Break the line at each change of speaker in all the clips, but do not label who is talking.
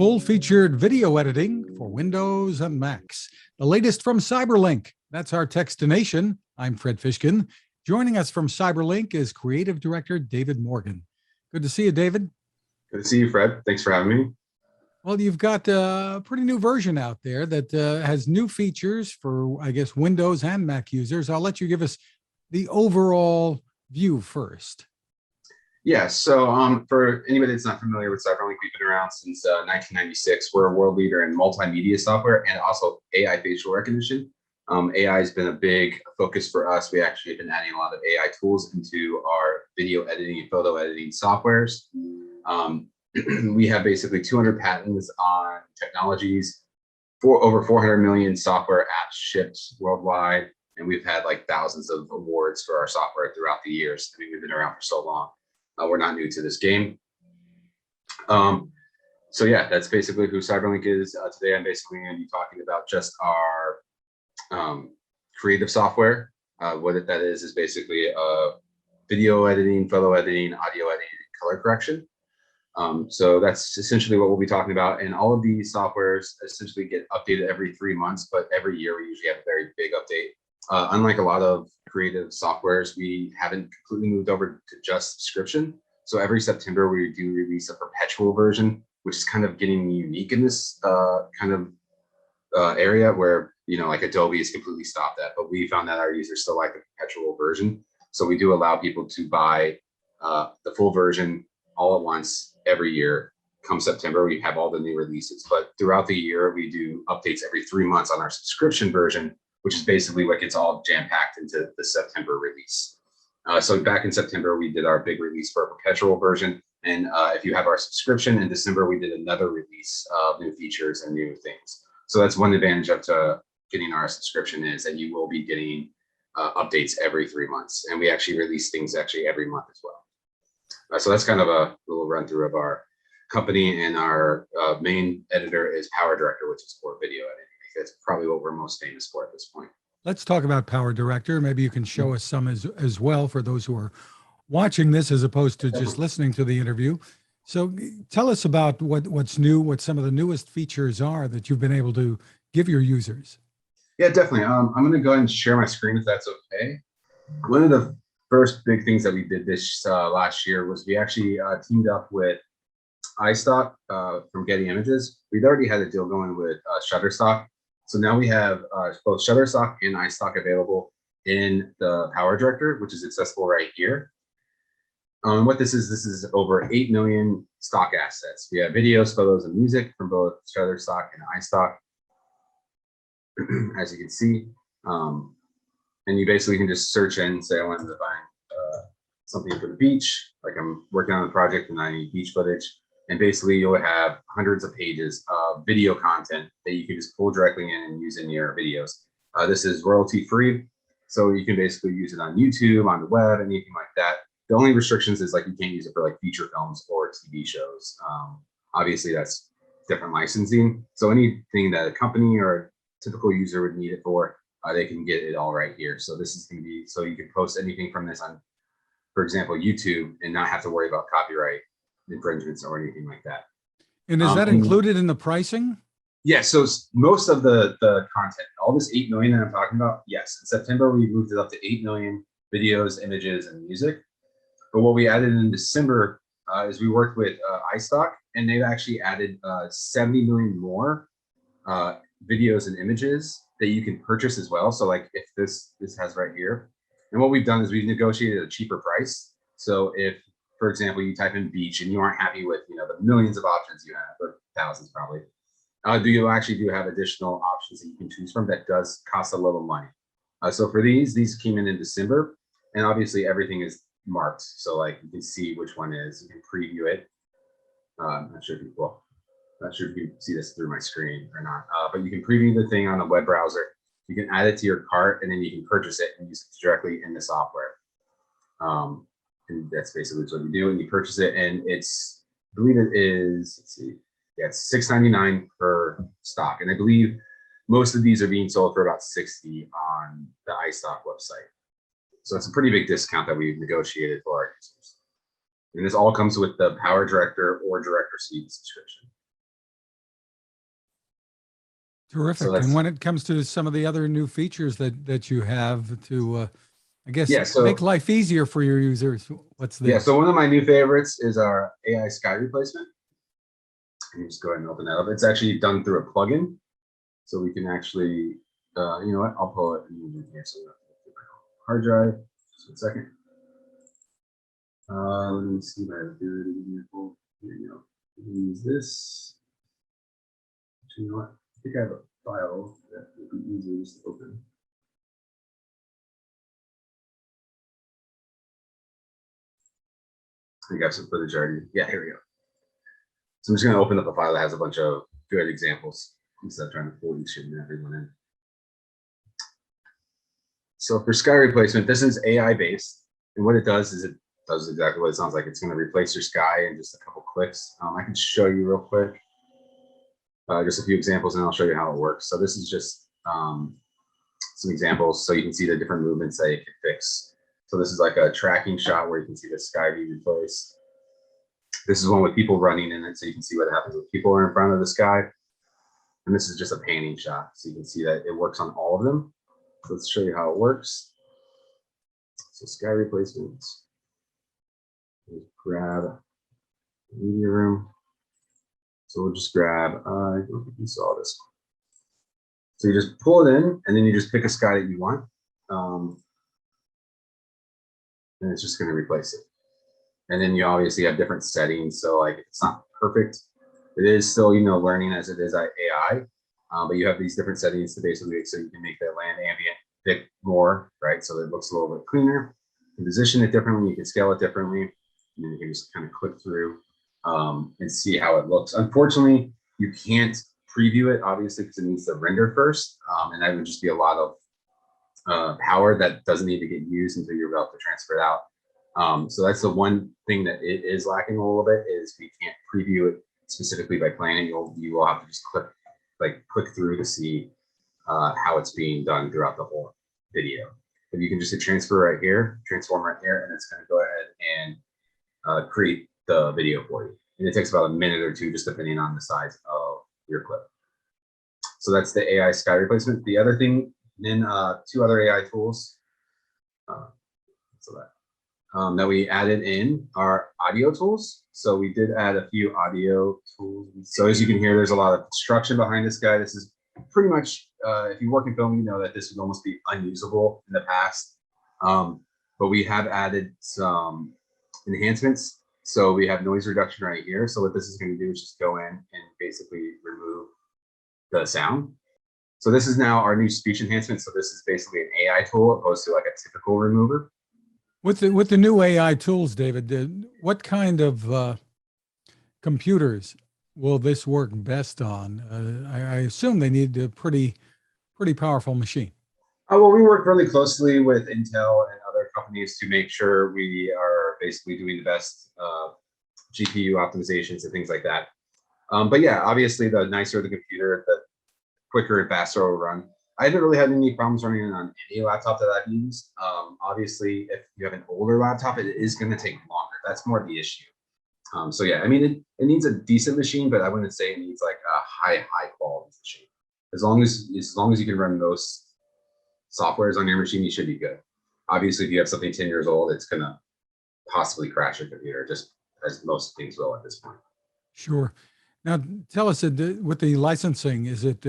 full-featured video editing for Windows and Macs. The latest from CyberLink. That's our Techstination. I'm Fred Fishkin. Joining us from CyberLink is Creative Director David Morgan. Good to see you, David.
Good to see you, Fred. Thanks for having me.
Well, you've got a pretty new version out there that has new features for, I guess, Windows and Mac users. I'll let you give us the overall view first.
Yeah, so for anybody that's not familiar with CyberLink, we've been around since 1996. We're a world leader in multimedia software and also AI facial recognition. AI has been a big focus for us. We actually have been adding a lot of AI tools into our video editing and photo editing softwares. We have basically 200 patents on technologies, over 400 million software apps shipped worldwide, and we've had like thousands of awards for our software throughout the years. I mean, we've been around for so long. We're not new to this game. So yeah, that's basically who CyberLink is. Today, I'm basically going to be talking about just our creative software. What that is basically video editing, photo editing, audio editing, and color correction. So that's essentially what we'll be talking about. And all of these softwares essentially get updated every 3 months, but every year we usually have a very big update. Unlike a lot of creative softwares, we haven't completely moved over to just subscription. So every September we do release a perpetual version, which is kind of getting unique in this area where, you know, like Adobe has completely stopped that, but we found that our users still like the perpetual version. So we do allow people to buy the full version all at once every year. Come September, we have all the new releases, but throughout the year, we do updates every 3 months on our subscription version, which is basically what gets all jam-packed into the September release. So back in September, we did our big release for a perpetual version. And if you have our subscription in December, we did another release of new features and new things. So that's one advantage of getting our subscription is that you will be getting updates every 3 months. And we actually release things every month as well. So that's kind of a little run through of our company, and our main editor is Powerdirector, which is for video editing. That's probably what we're most famous for at this point.
Let's talk about Powerdirector. Maybe you can show us some as well for those who are watching this as opposed to just listening to the interview. So tell us about what's new, what some of the newest features are that you've been able to give your users.
Yeah, definitely. I'm going to go ahead and share my screen if that's okay. One of the first big things that we did this last year was we actually teamed up with iStock from Getty Images. We'd already had a deal going with Shutterstock. So now we have both Shutterstock and iStock available in the Powerdirector, which is accessible right here. What this is over 8 million stock assets. We have videos, photos, and music from both Shutterstock and iStock, as you can see. And you basically can just search in and say, I wanted to find something for the beach, like I'm working on a project and I need beach footage. And basically you'll have hundreds of pages of video content that you can just pull directly in and use in your videos. This is royalty free. So you can basically use it on YouTube, on the web, anything like that. The only restrictions is like you can't use it for like feature films or TV shows. Obviously that's different licensing. So anything that a company or a typical user would need it for, they can get it all right here. So this is going to be, so you can post anything from this on, for example, YouTube, and not have to worry about copyright infringements or anything like that.
And is that included in the pricing?
Yeah, so most of the content, all this 8 million that I'm talking about, yes. In September, we moved it up to 8 million videos, images, and music. But what we added in December is we worked with iStock, and they've actually added 70 million more videos and images that you can purchase as well. So like if this has right here, and what we've done is we've negotiated a cheaper price. So if, for example, you type in beach and you aren't happy with, you know, the millions of options you have, or thousands probably, you actually have additional options that you can choose from that does cost a little money. So for these came in December, and obviously everything is marked. So like you can see which one is, you can preview it. I'm not sure if you see this through my screen or not, but you can preview the thing on a web browser. You can add it to your cart, and then you can purchase it and use it directly in the software. And that's basically what you do, and you purchase it, and it's, I believe it is, let's see, yeah, it's $6.99 per stock, and I believe most of these are being sold for about $60 on the iStock website. So it's a pretty big discount that we've negotiated for our users. And this all comes with the Powerdirector or Director Suite subscription.
Terrific.
So
And
that's,
when it comes to some of the other new features that you have to, I guess,
yeah.
make
So,
life easier for your users, what's
yeah.
this?
So one of my new favorites is our AI sky replacement. Let me just go ahead and open that up. It's actually done through a plugin. So we can actually, you know what? I'll pull it in here. So hard drive. Just a second. Let me see if I have do it. Here you go. Use this. You know what? I think I have a file that would be easier just to open. I got some footage already. Yeah, here we go. So I'm just going to open up a file that has a bunch of good examples instead of trying to pull each and every one in. So for sky replacement, this is AI based. And what it does is it does exactly what it sounds like. It's going to replace your sky in just a couple clicks. I can show you real quick. Just a few examples and I'll show you how it works. So this is just some examples so you can see the different movements that it can fix. So this is like a tracking shot where you can see the sky be replaced. This is one with people running in it, so you can see what happens when people are in front of the sky. And this is just a panning shot, so you can see that it works on all of them. So let's show you how it works. So sky replacements. Grab media room. So we'll just grab, I don't think you saw this one. So you just pull it in, and then you just pick a sky that you want. And it's just going to replace it. And then you obviously have different settings. So like it's not perfect. It is still, you know, learning as it is AI. But you have these different settings to basically, so you can make that land ambient fit more, right? So that it looks a little bit cleaner. You can position it differently. You can scale it differently. And then you can just kind of click through and see how it looks. Unfortunately, you can't preview it, obviously, because it needs to render first. And that would just be a lot of power that doesn't need to get used until you're about to transfer it out. So that's the one thing that it is lacking a little bit is we can't preview it specifically by playing it. You will have to just click through to see how it's being done throughout the whole video. But you can just hit transfer right here, transform right here, and it's going to go ahead and create the video for you. And it takes about a minute or two, just depending on the size of your clip. So that's the AI sky replacement. The other thing, then two other AI tools. That we added in are audio tools. So we did add a few audio tools. So as you can hear, there's a lot of construction behind this guy. This is pretty much, if you work in film, you know that this would almost be unusable in the past. But we have added some enhancements. So we have noise reduction right here. So what this is going to do is just go in and basically remove the sound. So this is now our new speech enhancement. So this is basically an AI tool opposed to like a typical remover.
With the new AI tools, David, what kind of computers will this work best on? I assume they need a pretty powerful machine.
Well, we work really closely with Intel and other companies to make sure we are basically doing the best GPU optimizations and things like that. But yeah, obviously, the nicer the computer, the quicker and faster it will run. I haven't really had any problems running it on any laptop that I've used. Obviously, if you have an older laptop, it is going to take longer. That's more the issue. So yeah, I mean, it needs a decent machine, but I wouldn't say it needs like a high quality machine. As long as you can run those softwares on your machine, you should be good. Obviously, if you have something 10 years old, it's going to possibly crash your computer, just as most things will at this point.
Sure. Now, tell us, with the licensing, is it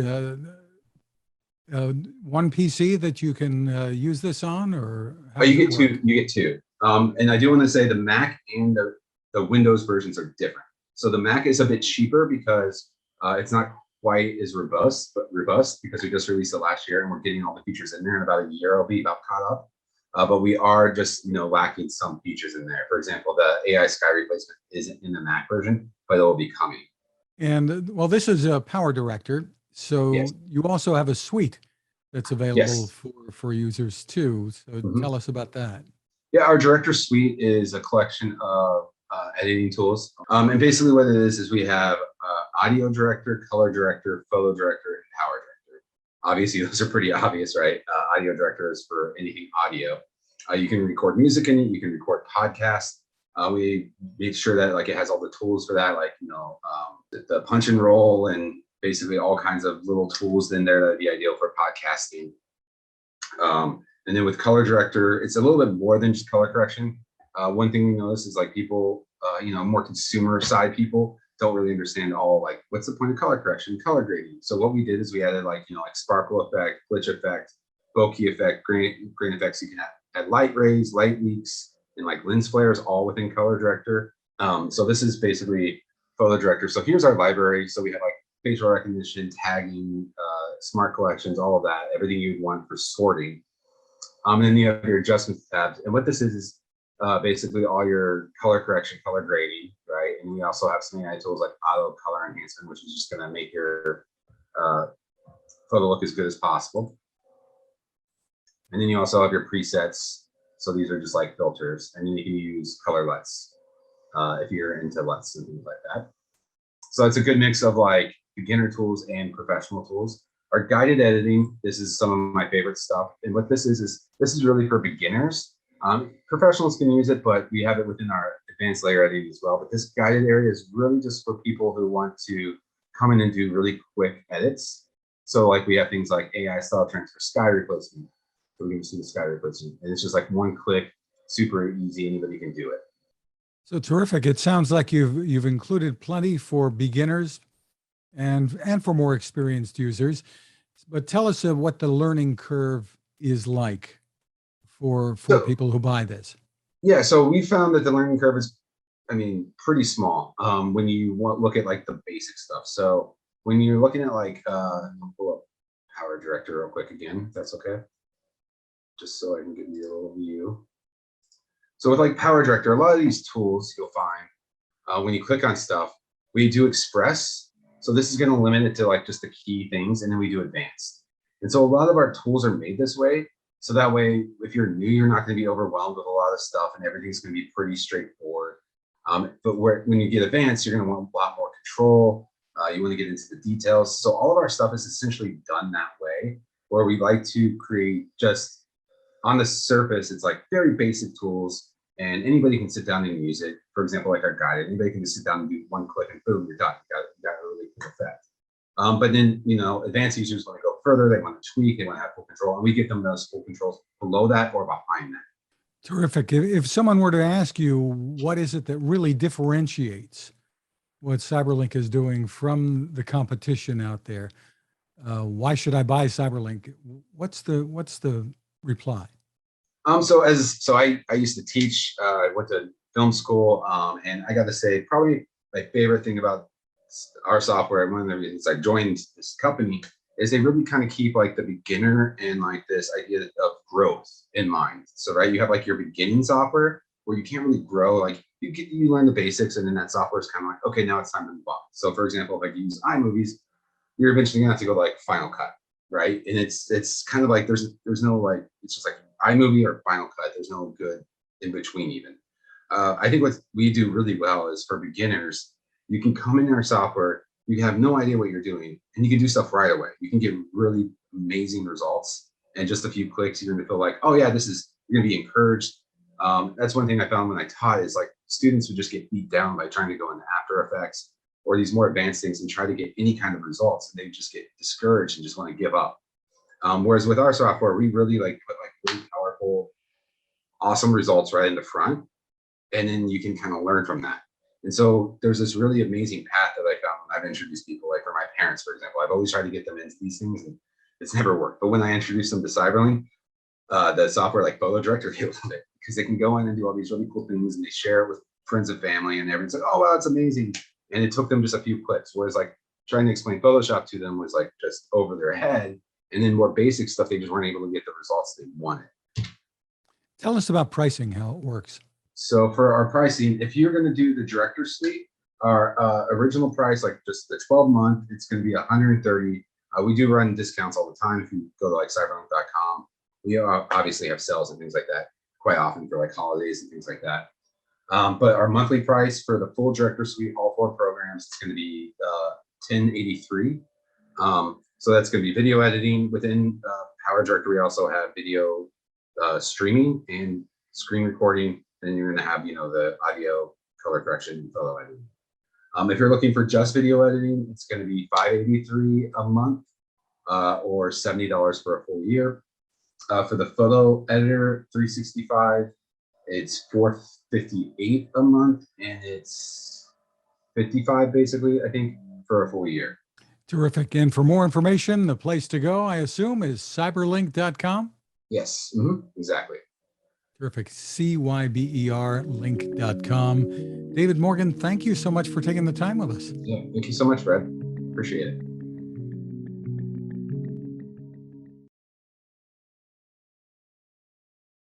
one PC that you can use this on, or how
You
does it
get
work?
two. You get two. And I do want to say the Mac and the Windows versions are different. So the Mac is a bit cheaper because it's not quite as robust because we just released it last year and we're getting all the features in there. In about a year, I'll be about caught up. But we are just lacking some features in there. For example, the AI sky replacement isn't in the Mac version, but it will be coming.
And well, this is a Powerdirector, so
Yes.
you also have a suite that's available
Yes.
for users too. So tell us about that.
Yeah, our Director Suite is a collection of editing tools. And basically what it is we have Audio Director, Color Director, Photo Director, and Power Director. Obviously, those are pretty obvious, right? Audio Director is for anything audio. You can record music in it. You can record podcasts. We made sure that like it has all the tools for that, like the punch and roll and basically all kinds of little tools in there that would be ideal for podcasting. And then with Color Director, it's a little bit more than just color correction. One thing we notice is like people, more consumer side people don't really understand all like, what's the point of color correction, color grading. So what we did is we added like sparkle effect, glitch effect, bokeh effect, grain effects. You can add light rays, light leaks, and like lens flares all within Color Director. So this is basically Photo Director. So here's our library. So we have like facial recognition, tagging, smart collections, all of that, everything you'd want for sorting. And then you have your adjustments tabs. And what this is basically all your color correction, color grading, right? And we also have some AI tools like auto color enhancement, which is just going to make your photo look as good as possible. And then you also have your presets. So these are just like filters. And then you can use color LUTs if you're into LUTs and things like that. So it's a good mix of like beginner tools and professional tools. Our guided editing, this is some of my favorite stuff. And what this is this is really for beginners. Professionals can use it, but we have it within our advanced layer editing as well. But this guided area is really just for people who want to come in and do really quick edits. So like we have things like AI style transfer, sky replacement. So we can see the sky replacement. And it's just like one click, super easy, anybody can do it.
So terrific. It sounds like you've included plenty for beginners and for more experienced users. But tell us what the learning curve is like for people who buy this.
Yeah, so we found that the learning curve is, pretty small when you look at like the basic stuff. So when you're looking at like, I'll pull up Powerdirector real quick again, if that's okay. Just so I can give you a little view. So with like Powerdirector, a lot of these tools you'll find when you click on stuff, we do express. So this is going to limit it to like just the key things, and then we do advanced. And so a lot of our tools are made this way. So that way, if you're new, you're not going to be overwhelmed with a lot of stuff, and everything's going to be pretty straightforward. But when you get advanced, you're going to want a lot more control. You want to get into the details. So all of our stuff is essentially done that way, where we like to create just on the surface, it's like very basic tools, and anybody can sit down and use it. For example, like our guide, anybody can just sit down and do one click and boom, you're done. You got a really cool effect. But then, advanced users want to go further. They want to tweak, they want to have full control, and we give them those full controls below that or behind that.
Terrific. If someone were to ask you, what is it that really differentiates what CyberLink is doing from the competition out there? Why should I buy CyberLink? What's the reply?
So I used to teach. I went to film school, and I got to say, probably my favorite thing about our software, one of the reasons I joined this company, is they really kind of keep like the beginner and like this idea of growth in mind. So right, you have like your beginning software where you can't really grow. Like you learn the basics, and then that software is kind of like, okay, now it's time to move on. So for example, if I use iMovies, you're eventually gonna have to go to like Final Cut, right? And it's kind of like there's no like, it's just like iMovie or Final Cut. There's no good in between even. I think what we do really well is for beginners, you can come in our software, you have no idea what you're doing, and you can do stuff right away. You can get really amazing results, and just a few clicks, you're gonna feel like, oh yeah, you're gonna be encouraged. That's one thing I found when I taught is like students would just get beat down by trying to go into After Effects or these more advanced things and try to get any kind of results, and they just get discouraged and just want to give up. Whereas with our software, we really like put like really powerful, awesome results right in the front, and then you can kind of learn from that. And so there's this really amazing path that I found when I've introduced people, like for my parents, for example. I've always tried to get them into these things, and it's never worked. But when I introduced them to CyberLink, the software like Powerdirector, they love it because they can go in and do all these really cool things, and they share it with friends and family, and everyone's like, oh, wow, it's amazing. And it took them just a few clicks. Whereas like trying to explain Photoshop to them was like just over their head. And then more basic stuff, they just weren't able to get the results they wanted.
Tell us about pricing, how it works.
So for our pricing, if you're going to do the Director Suite, our original price, like just the 12-month, it's going to be $130. We do run discounts all the time. If you go to like cyberlink.com, we obviously have sales and things like that quite often for like holidays and things like that. But our monthly price for the full Director Suite, all 4 programs, it's going to be $1083. So that's going to be video editing within Powerdirector. We also have video streaming and screen recording. Then you're going to have, the audio, color correction, and photo editing. If you're looking for just video editing, it's going to be $583 a month or $70 for a full year. For the photo editor 365, it's $458 a month, and it's $55 basically, I think, for a full year.
Terrific. And for more information, the place to go, I assume, is cyberlink.com.
Yes, exactly.
Terrific. CYBER link.com. David Morgan, thank you so much for taking the time with us.
Yeah, thank you so much, Fred. Appreciate it.